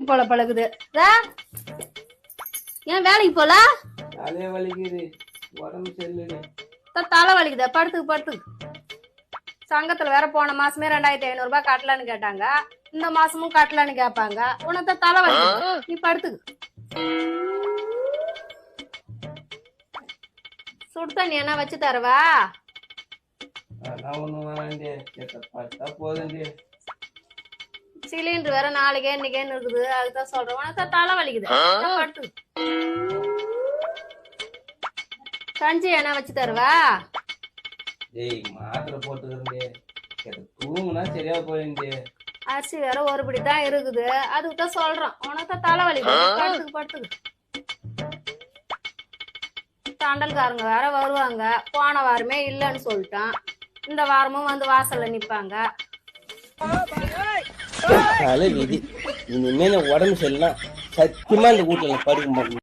போல பழகுது. ஏன் வேலைக்கு போல? தலையே வலிக்குது, உடம்பு சரியில்லை. தலை வலிக்குதா? படுத்துக்கு. சங்கத்துல வேற போன மாசமே 2500 ரூபாய் கட்டலான்னு கேட்டாங்க. இந்த மாசமும் கட்டலான்னு கேட்பாங்க. உனக்கு தலை வலிக்குது, நீ படுத்துக்கு. சுடு தண்ணி என்ன வச்சு தரவா? சிலிண்டர் வேற நாளைக்கே இன்னைக்கேன்னு இருக்குது. அதுதான் சொல்றேன், உனக்கு தலை வலிக்குது, படுத்து. கஞ்சி என்ன வச்சு தருவா? மாத்திரை போட்டுக்கிறேன், தூங்குனா சரியா போயிருந்து. அரிசி வேற ஒருபடி தான் இருக்குது. அதுக்குதான் சொல்றோம், உனக்கு தலை வலிக்குது, படுத்துக்கு. தண்டல்காரங்க வேற வருவாங்க. போன வாரமே இல்லைன்னு சொல்லிட்டான். இந்த வாரமும் வந்து வாசல்ல நிப்பாங்க. இனிமே உடம்பு சரியில்லை, சத்தியமா இந்த வீட்டுல படுக்க மாட்டேன்.